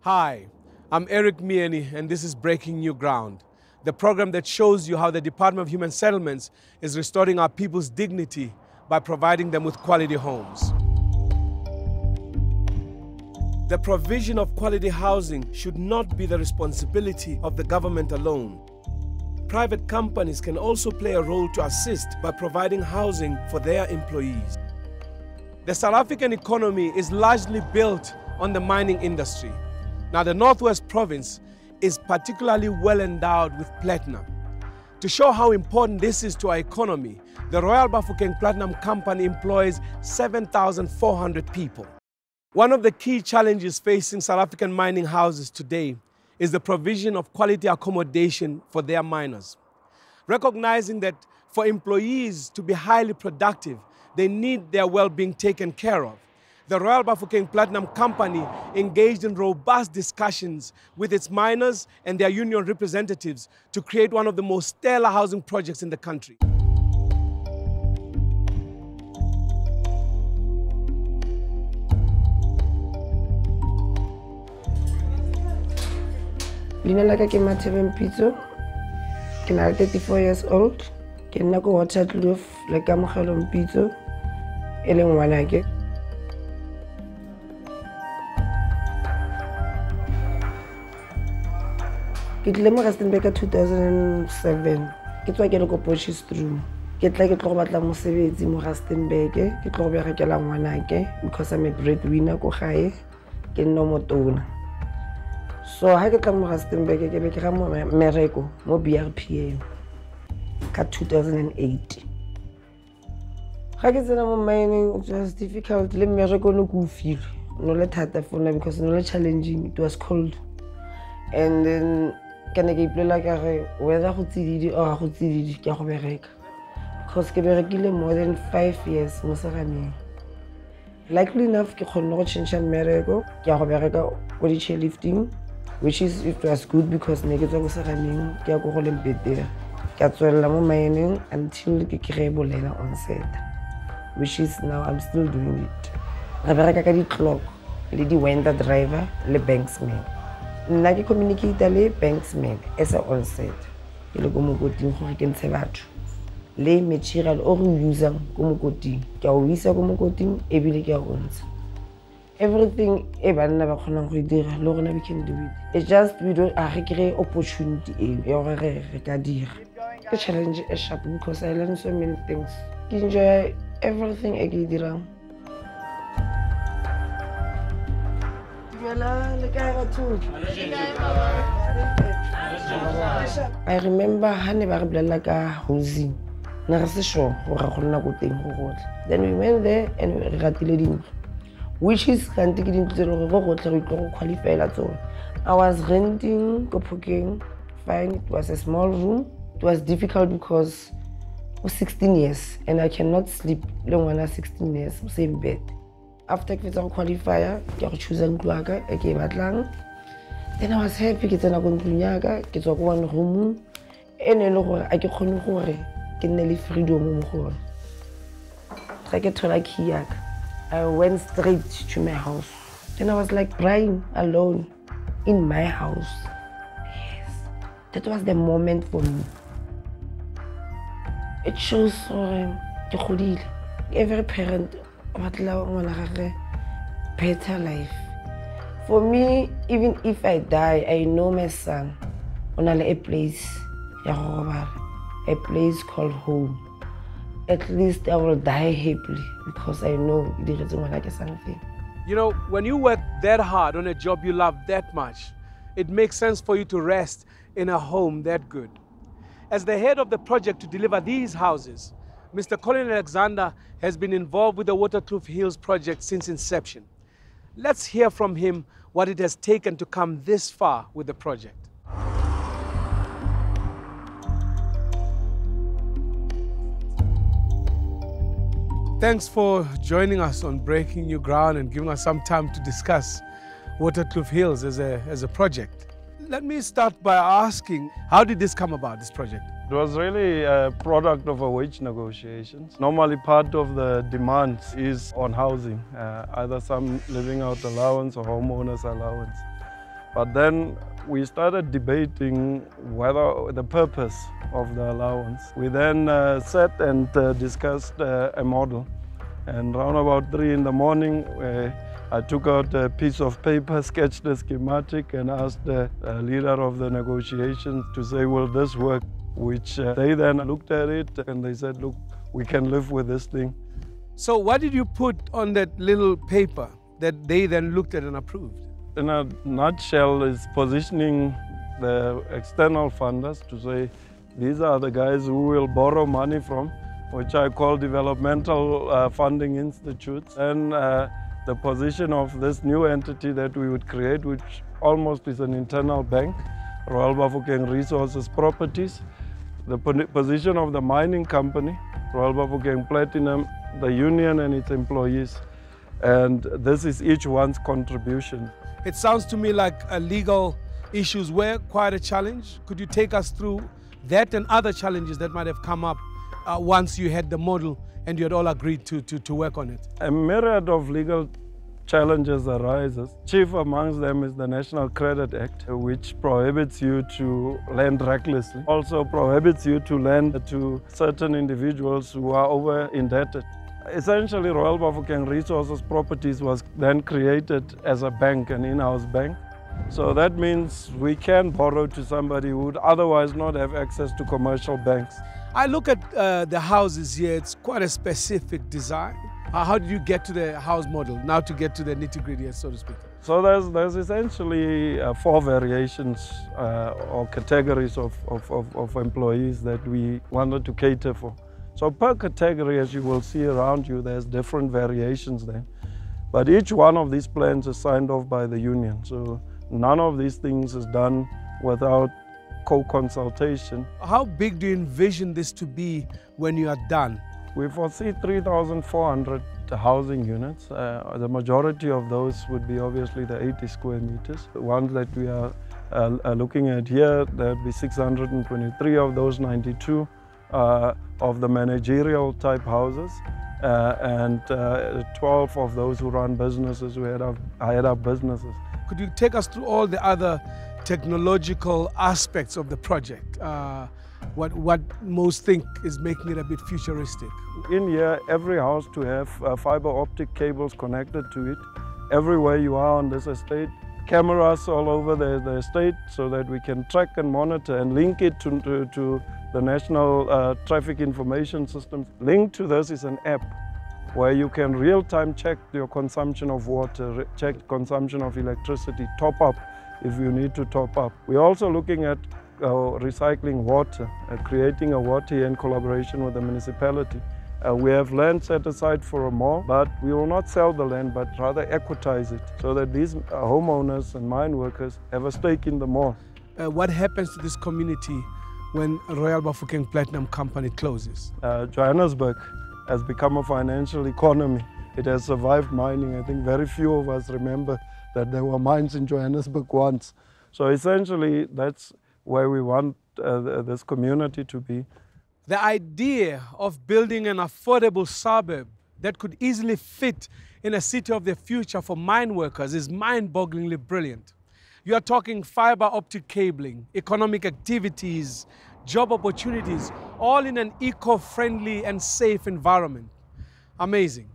Hi, I'm Eric Mieni, and this is Breaking New Ground, the program that shows you how the Department of Human Settlements is restoring our people's dignity by providing them with quality homes. The provision of quality housing should not be the responsibility of the government alone. Private companies can also play a role to assist by providing housing for their employees. The South African economy is largely built on the mining industry. Now, the Northwest Province is particularly well endowed with platinum. To show how important this is to our economy, the Royal Bafokeng Platinum Company employs 7,400 people. One of the key challenges facing South African mining houses today is the provision of quality accommodation for their miners. Recognizing that for employees to be highly productive, they need their well-being taken care of, the Royal Bafokeng Platinum Company engaged in robust discussions with its miners and their union representatives to create one of the most stellar housing projects in the country. Lina laka ke Matheben Pitso. Ke na 34 years old. Ke nna ko Waterkloof le ka Mogelo Mpitso e leng ngwanake. Ke tlile mo Rustenburg ka 2007. Ke tswa ke le ko Potchefstroom. Ke tla ke tlo go batla mosebetsi mo Rustenburg. Ke tlo go berekela ngwanake because I'm a breadwinner ko gae. Ke nno motona. So ha ke tla mo Rustenburg ke be ke ga mo mereko mo BRPM ka 2008. Ha ke tsena mo mining, it was difficult. Le mereko no go feel. No le thata for na because no le challenging. It was cold. And then can I get like whether go tsididi or go tsididi ke go bereka because ke berekile more than 5 years mo segameng. Likely enough ke khona go change mereko ke go bereka go di chairlifting, which is it was good because ne ke tswa go segameng ke go go lempete ke tswela mo mining until ke kry bolela on set, which is now I'm still doing it. I bereka ka di clock le di window driver le banksman. Nna ke communicate le banksman as a on set. Ke le go mo koting gore ke ntshe batho. Le material o re usang go mo koting. Ke a o isa go mo koting e bile ke a o ntsha. Everything e banna ba khona go dira le rona we can do it. It's just we don't create opportunity e gore re ka dira. Ke challenge e sharp because I learn so many things. Ke enjoy everything e ke dirang. I remember hane ba re bolela ka housing. Na re se sure gore go nna go teng go gotle. Then we went there and we ratile dintlo, which is kanti ke dintlo tse go gotle go tlo go qualify la tsone. I was renting Bafokeng. Fine, it was a small room. It was difficult because I was 16 years and I cannot sleep long when I was 16 years same bed. After I qualifier, I choose a guaga, I gave at lang. Then I was happy to get an agunyaga, get a one room, and I get honore, get nearly freedom. I get to like here. I went straight to my house. Then I was like crying alone in my house. Yes, that was the moment for me. It shows every parent. Better life. For me, even if I die, I know my son on a place, a place called home. At least I will die happily because I know there is like something. You know, when you work that hard on a job you love that much, it makes sense for you to rest in a home that good. As the head of the project to deliver these houses, Mr. Colin Alexander has been involved with the Waterkloof Hills project since inception. Let's hear from him what it has taken to come this far with the project. Thanks for joining us on Breaking New Ground and giving us some time to discuss Waterkloof Hills as a project. Let me start by asking, how did this come about, this project? It was really a product of a wage negotiations. Normally part of the demands is on housing, either some living out allowance or homeowners allowance. But then we started debating whether the purpose of the allowance. We then sat and discussed a model. And around about 3 in the morning, I took out a piece of paper, sketched a schematic, and asked the leader of the negotiations to say, will this work? Which they then looked at it and they said, look, we can live with this thing. So what did you put on that little paper that they then looked at and approved? In a nutshell, is positioning the external funders to say, these are the guys who will borrow money from, which I call developmental funding institutes, and the position of this new entity that we would create, which almost is an internal bank, Royal Bafokeng Resources Properties, the position of the mining company, Royal Bafokeng Platinum, the union and its employees, and this is each one's contribution. It sounds to me like legal issues were quite a challenge. Could you take us through that and other challenges that might have come up once you had the model and you had all agreed to work on it? A myriad of legal challenges arises. Chief amongst them is the National Credit Act, which prohibits you to lend recklessly. Also prohibits you to lend to certain individuals who are over indebted. Essentially, Royal Bafokeng Resources Properties was then created as a bank, an in-house bank. So that means we can borrow to somebody who would otherwise not have access to commercial banks. I look at the houses here, it's quite a specific design. How did you get to the house model, now to get to the nitty-gritty, so to speak? So there's essentially 4 variations or categories of employees that we wanted to cater for. So per category, as you will see around you, there's different variations there. But each one of these plans is signed off by the union. So none of these things is done without co-consultation. How big do you envision this to be when you are done? We foresee 3,400 housing units. The majority of those would be obviously the 80 square meters. The ones that we are looking at here, there will be 623 of those 92 of the managerial type houses, and 12 of those who run businesses, who head up businesses. Could you take us through all the other technological aspects of the project? What most think is making it a bit futuristic? In here, every house to have fiber optic cables connected to it. Everywhere you are on this estate, cameras all over the estate so that we can track and monitor and link it to the National Traffic Information System. Linked to this is an app where you can real-time check your consumption of water, check consumption of electricity, top up if you need to top up. We're also looking at recycling water, creating a water in collaboration with the municipality. We have land set aside for a mall, but we will not sell the land, but rather equitize it so that these homeowners and mine workers have a stake in the mall. What happens to this community when Royal Bafokeng Platinum Company closes? Johannesburg has become a financial economy. It has survived mining. I think very few of us remember that there were mines in Johannesburg once. So essentially, that's where we want this community to be. The idea of building an affordable suburb that could easily fit in a city of the future for mine workers is mind-bogglingly brilliant. You are talking fiber optic cabling, economic activities, job opportunities, all in an eco-friendly and safe environment. Amazing.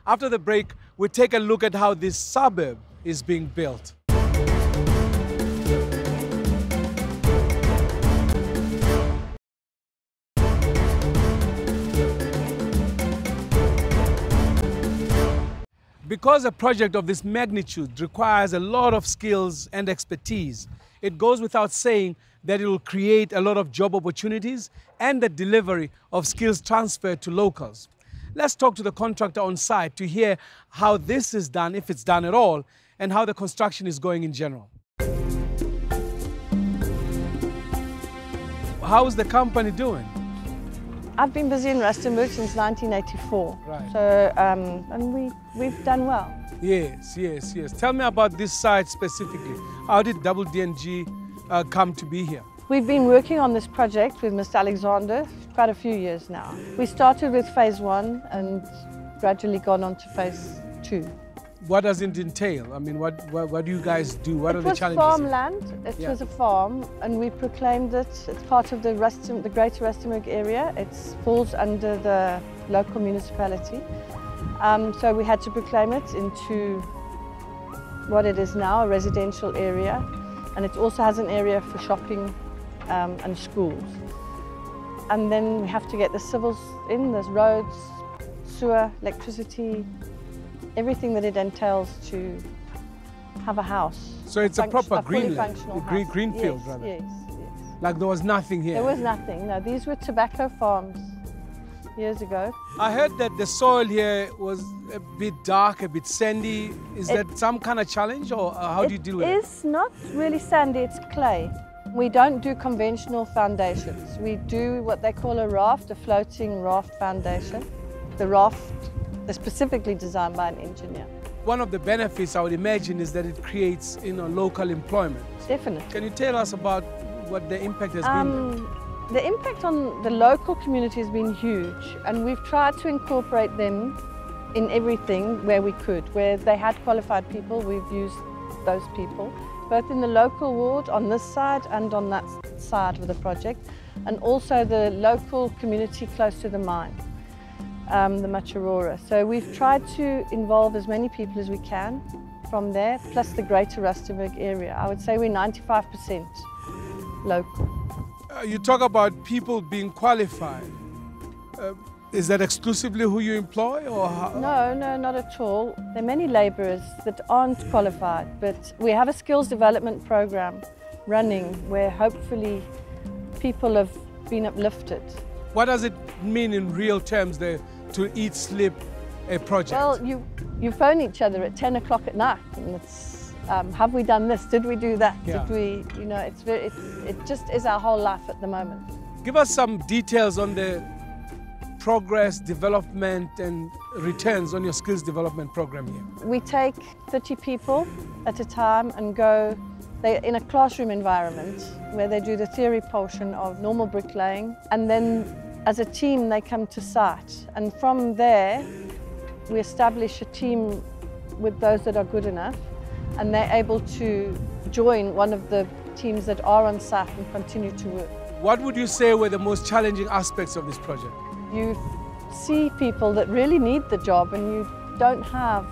After the break, we take a look at how this suburb is being built. Because a project of this magnitude requires a lot of skills and expertise, it goes without saying that it will create a lot of job opportunities and the delivery of skills transfer to locals. Let's talk to the contractor on site to hear how this is done, if it's done at all, and how the construction is going in general. How is the company doing? I've been busy in Rustenburg since 1984, Right. So and we've done well. Yes. Tell me about this site specifically. How did BNG come to be here? We've been working on this project with Mr. Alexander for quite a few years now. We started with phase 1 and gradually gone on to phase 2. What does it entail? I mean, what do you guys do? What are the challenges? It was farmland. It was a farm, and we proclaimed it. It's part of the Greater Rustenburg area. It falls under the local municipality. So we had to proclaim it into what it is now, a residential area. And it also has an area for shopping and schools. And then we have to get the civils in, there's roads, sewer, electricity, everything that it entails to have a house. So it's a proper greenfield, Yes, rather? Yes. Like there was nothing here? There was nothing, no. These were tobacco farms years ago. I heard that the soil here was a bit dark, a bit sandy. Is that some kind of challenge, or how do you deal with it? It's not really sandy, it's clay. We don't do conventional foundations. We do what they call a raft, a floating raft foundation. The raft is specifically designed by an engineer. One of the benefits, I would imagine, is that it creates, local employment. Definitely. Can you tell us about what the impact has been? The impact on the local community has been huge, and we've tried to incorporate them in everything where we could. Where they had qualified people, we've used those people, both in the local ward on this side and on that side of the project, and also the local community close to the mine, the Macharora. So we've tried to involve as many people as we can from there, plus the Greater Rustenburg area. I would say we're 95% local. You talk about people being qualified. Is that exclusively who you employ, or how? No, not at all. There are many labourers that aren't qualified, but we have a skills development program running where hopefully people have been uplifted. What does it mean in real terms there to eat, sleep a project? Well, you phone each other at 10 o'clock at night, and it's have we done this? Did we do that? Yeah. Did we? It just is our whole life at the moment. Give us some details on the progress, development and returns on your skills development program here. We take 30 people at a time and they're in a classroom environment where they do the theory portion of normal bricklaying, and then as a team they come to site, and from there we establish a team with those that are good enough, and they're able to join one of the teams that are on site and continue to work. What would you say were the most challenging aspects of this project? You see people that really need the job, and you don't have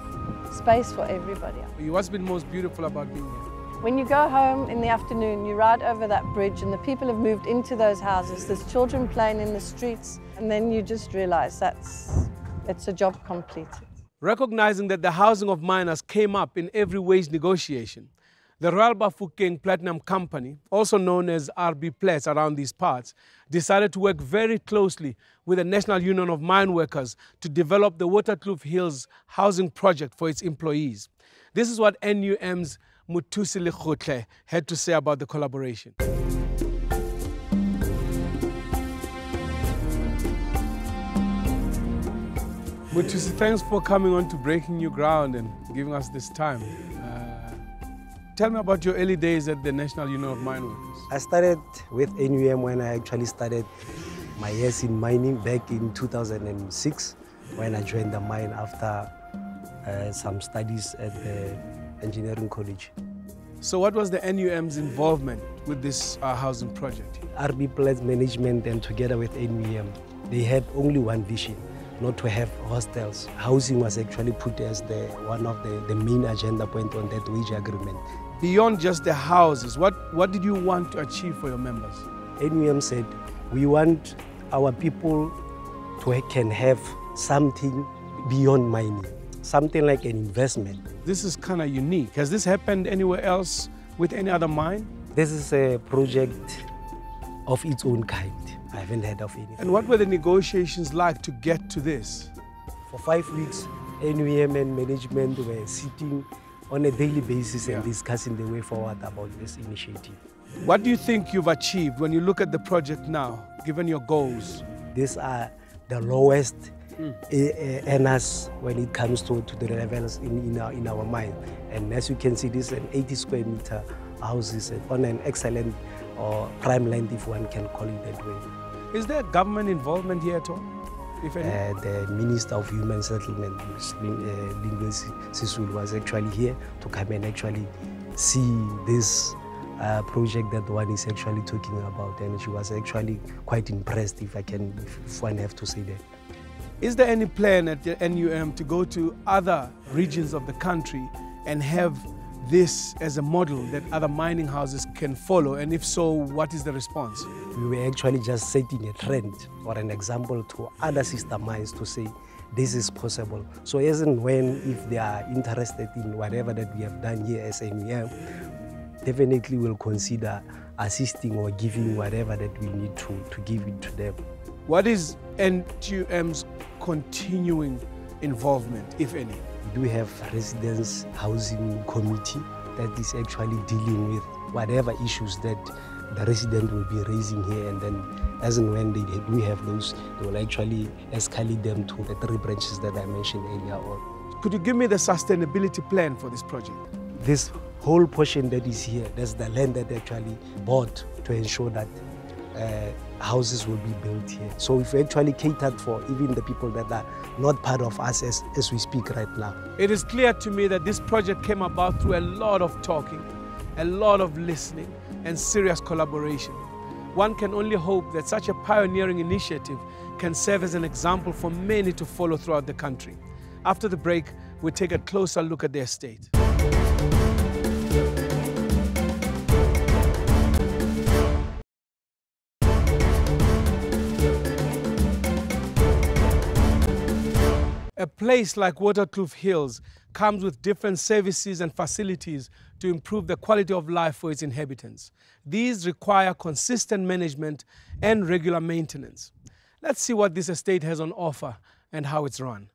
space for everybody. What's been most beautiful about being here? When you go home in the afternoon, you ride over that bridge and the people have moved into those houses. There's children playing in the streets, and then you just realize it's a job completed. Recognizing that the housing of miners came up in every wage negotiation, the Royal Bafokeng Platinum Company, also known as RB Plats around these parts, decided to work very closely with the National Union of Mine Workers to develop the Waterkloof Hills housing project for its employees. This is what NUM's Muthusi Lekgotle had to say about the collaboration. Muthusi, thanks for coming on to Breaking New Ground and giving us this time. Tell me about your early days at the National Union of Mine Workers. I started with NUM when I actually started my years in mining back in 2006, when I joined the mine after some studies at the engineering college. So what was the NUM's involvement with this housing project? RB Plats management, and together with NUM, they had only one vision: not to have hostels. Housing was actually put as one of the main agenda point on that wage agreement. Beyond just the houses, what did you want to achieve for your members? NUM said, we want our people can have something beyond mining, something like an investment. This is kind of unique. Has this happened anywhere else with any other mine? This is a project of its own kind. I haven't heard of anything. And what were the negotiations like to get to this? For 5 weeks, NUM and management were sitting on a daily basis and discussing the way forward about this initiative. What do you think you've achieved when you look at the project now, given your goals? These are the lowest earners when it comes to the levels in our mine. And as you can see, this is an 80 square meter houses on an excellent or prime land, if one can call it that way. Is there government involvement here at all? if any? The Minister of Human Settlement, Linguist Sisulu, was actually here to come and actually see this project that one is actually talking about, and she was actually quite impressed, if one have to say that. Is there any plan at the NUM to go to other regions of the country and have this as a model that other mining houses can follow? And if so, what is the response? We were actually just setting a trend or an example to other sister mines to say this is possible. So as and when, if they are interested in whatever that we have done here as NUM, definitely will consider assisting or giving whatever that we need to give it to them. What is NUM's continuing involvement, if any? We do have residence housing committee that is actually dealing with whatever issues that the resident will be raising here, and then as and when they do have those, they will actually escalate them to the 3 branches that I mentioned earlier on. Could you give me the sustainability plan for this project? This whole portion that is here, that's the land that actually bought to ensure that houses will be built here. So we've actually catered for even the people that are not part of us as we speak right now. It is clear to me that this project came about through a lot of talking, a lot of listening, and serious collaboration. One can only hope that such a pioneering initiative can serve as an example for many to follow throughout the country. After the break, we'll take a closer look at the estate. A place like Waterkloof Hills comes with different services and facilities to improve the quality of life for its inhabitants. These require consistent management and regular maintenance. Let's see what this estate has on offer and how it's run.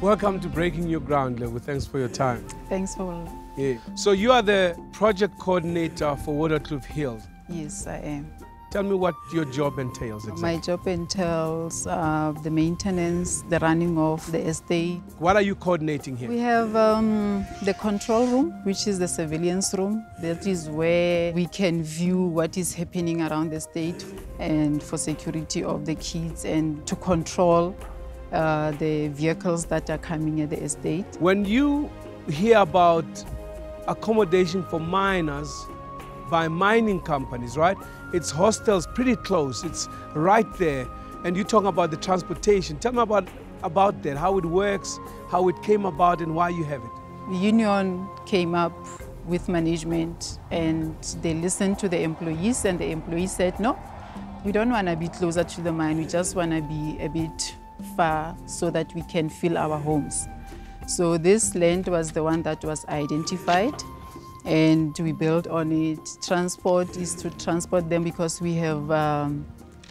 Welcome to Breaking New Ground, Lewu. Thanks for your time. Thanks for... Yeah. So you are the project coordinator for Waterkloof Hills. Yes, I am. Tell me what your job entails exactly. My job entails the maintenance, the running of the estate. What are you coordinating here? We have the control room, which is the surveillance room. That is where we can view what is happening around the estate, and for security of the kids and to control the vehicles that are coming at the estate. When you hear about accommodation for miners by mining companies, right? It's hostels pretty close, it's right there. And you talk about the transportation. Tell me about that, how it works, how it came about and why you have it. The union came up with management and they listened to the employees, and the employees said, no, we don't want to be closer to the mine, we just want to be a bit far so that we can fill our homes. So this land was the one that was identified, and we built on it. Transport is to transport them because we have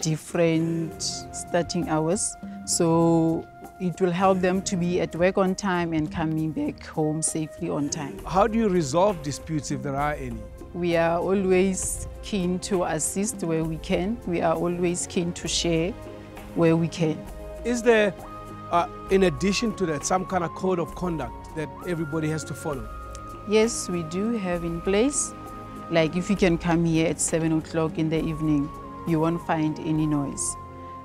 different starting hours. So it will help them to be at work on time and coming back home safely on time. How do you resolve disputes if there are any? We are always keen to assist where we can. We are always keen to share where we can. Is there, in addition to that, some kind of code of conduct that everybody has to follow? Yes, we do have in place. Like if you can come here at 7 o'clock in the evening, you won't find any noise.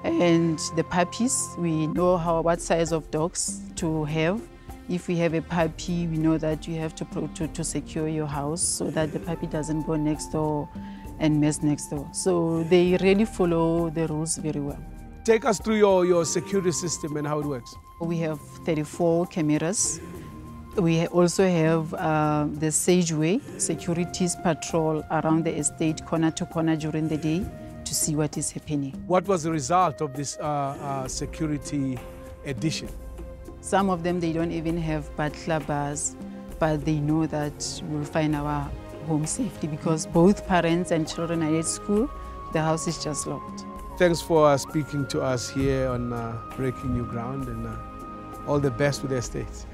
And the puppies, we know what size of dogs to have. If we have a puppy, we know that you have to secure your house so that the puppy doesn't go next door and mess next door. So they really follow the rules very well. Take us through your security system and how it works. We have 34 cameras. We also have the Sageway securities patrol around the estate corner to corner during the day to see what is happening. What was the result of this security addition? Some of them, they don't even have butler bars, but they know that we'll find our home safely because both parents and children are at school. The house is just locked. Thanks for speaking to us here on Breaking New Ground, and all the best with the estate.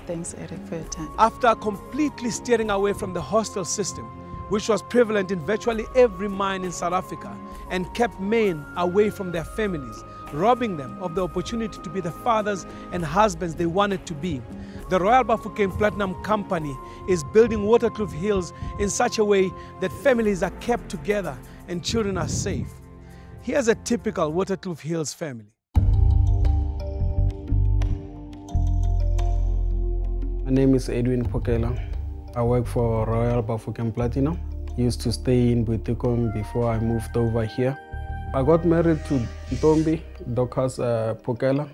Thanks, Eric, for your time. After completely steering away from the hostel system, which was prevalent in virtually every mine in South Africa and kept men away from their families, robbing them of the opportunity to be the fathers and husbands they wanted to be, the Royal Bafokeng Platinum Company is building Waterkloof Hills in such a way that families are kept together and children are safe. Here's a typical Waterkloof Hills family. My name is Edwin Pokela. I work for Royal Bafokeng Platinum. Used to stay in Bafokeng before I moved over here. I got married to Ntombi, Docas Pokela.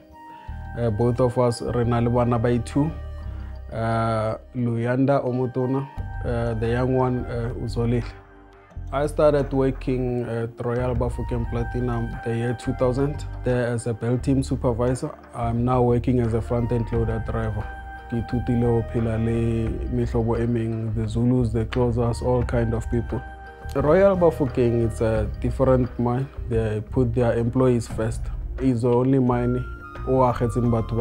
Both of us, Renalibana by 2. Luyanda Omotona, the young one, Uzolil. I started working at Royal Bafokeng Platinum the year 2000, there as a bell team supervisor. I'm now working as a front-end loader driver. The Zulus, the Xhosas, all kind of people. Royal Bafokeng is a different mine. They put their employees first. It's the only mine who are getting back to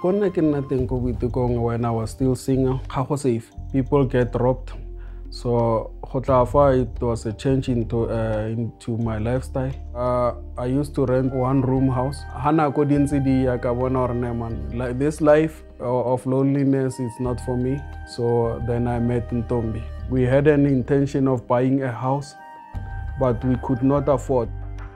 when I was still singer, how safe. People get robbed. So it was a change into my lifestyle. I used to rent one-room house. Like this life of loneliness is not for me. So then I met Ntombi. We had an intention of buying a house, but we could not afford.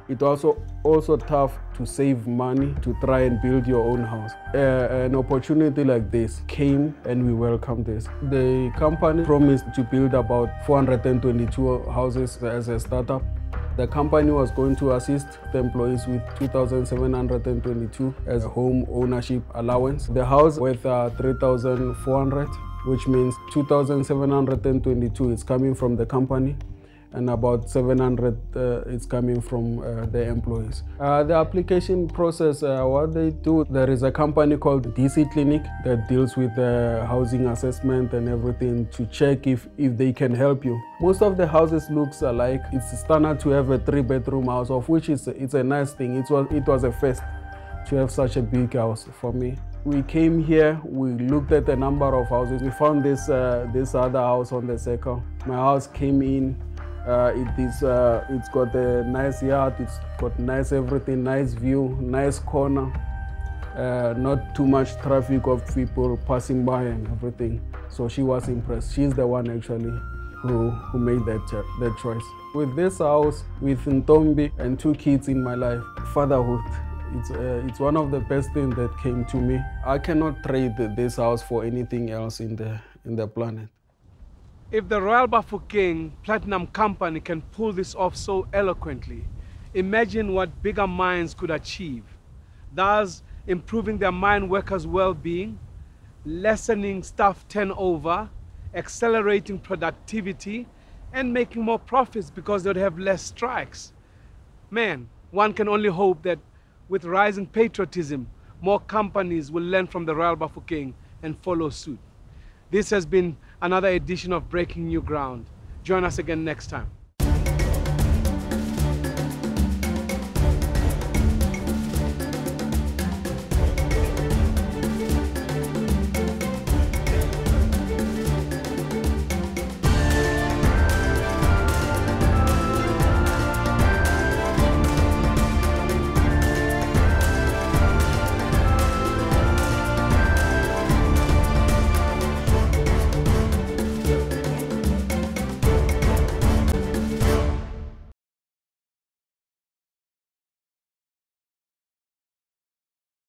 It was also tough to save money to try and build your own house. An opportunity like this came and we welcomed this. The company promised to build about 422 houses as a startup. The company was going to assist the employees with 2,722 as home ownership allowance. The house worth 3,400, which means 2,722 is coming from the company, and about 700 is coming from the employees. The application process, what they do, there is a company called DC Clinic that deals with the housing assessment and everything to check if they can help you. Most of the houses looks alike. It's standard to have a 3-bedroom house, of which it's a nice thing. It was a first to have such a big house for me. We came here, we looked at a number of houses. We found this other house on the circle. My house came in. It's got a nice yard, it's got nice everything, nice view, nice corner, not too much traffic of people passing by and everything. So she was impressed. She's the one actually who made that choice. With this house, with Ntombi and 2 kids in my life, fatherhood, it's one of the best things that came to me. I cannot trade this house for anything else in the planet. If the Royal Bafokeng Platinum Company can pull this off so eloquently, imagine what bigger mines could achieve, thus improving their mine workers' well-being, lessening staff turnover, accelerating productivity, and making more profits because they'd have less strikes. Man, one can only hope that with rising patriotism, more companies will learn from the Royal Bafokeng and follow suit. This has been another edition of Breaking New Ground. Join us again next time.